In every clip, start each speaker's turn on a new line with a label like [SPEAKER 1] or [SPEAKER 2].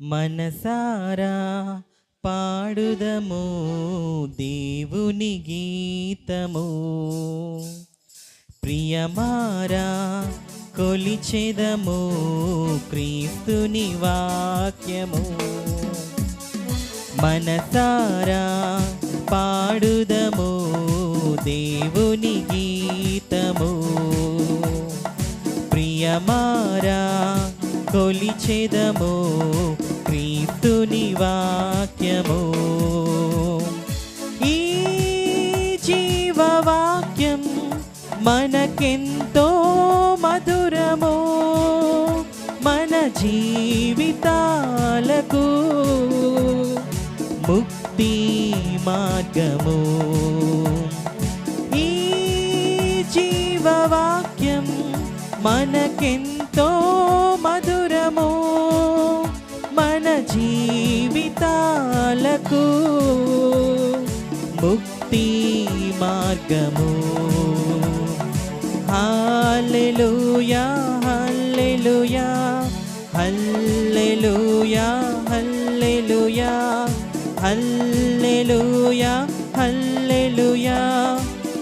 [SPEAKER 1] మనసారా పాడుదము దేవుని గీతము, ప్రియమారా కొలిచెదము క్రీస్తుని వాక్యము. మనసారా పాడుదము దేవుని గీతము, ప్రియమారా కొలిచెదము క్రీస్తుని వాక్యము. ఈ జీవవాక్యం మనకెంతో మధురము, మన జీవితాలకు ముక్తి మార్గము. ఈ జీవవాక్యం మనకెంతో మధురము, మన జీవితాలకు ముక్తి మార్గము. హల్లెలూయా హల్లెలూయా హల్లెలూయా హల్లెలూయా హల్లెలూయా హల్లెలూయా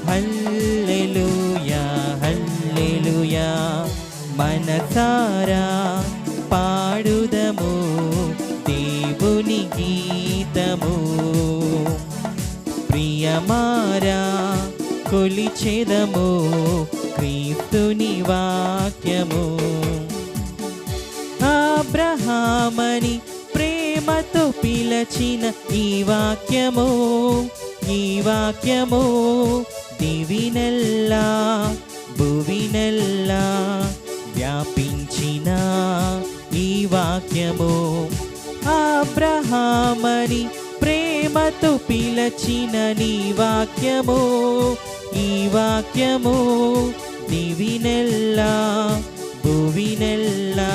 [SPEAKER 1] హల్లెలూయా హల్లెలూయా. మనసారా పాడుదము దేవుని గీతము, ప్రియమారా కొలిచెదము క్రీస్తుని వాక్యము. అబ్రహామని ప్రేమతో పిలచిన ఈ వాక్యము, ఈ వాక్యము దివినెల్లా భువినెల్లా వ్యాపించిన ఈ వాక్యము. అబ్రహామని ప్రేమతో పిలచిన నీ వాక్యము, ఈ వాక్యము దివినెల్లా భువినెల్లా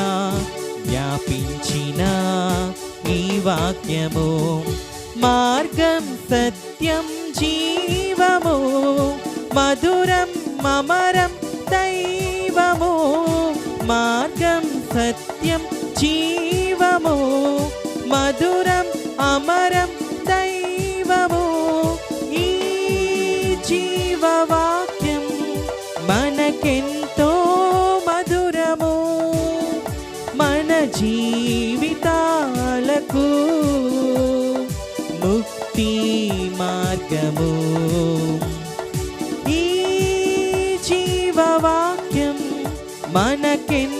[SPEAKER 1] వ్యాపించిన ఈ వాక్యము. మార్గం సత్యం జీవము, మధురం అమరం దైవము. మార్గం సత్యం జీవము, మధురం అమరం దైవము. ఈ జీవవాక్యం మనకెంతో మధురము, మన జీవితాలకు ముక్తి మార్గము. ఈ జీవవాక్యం మనకెంతో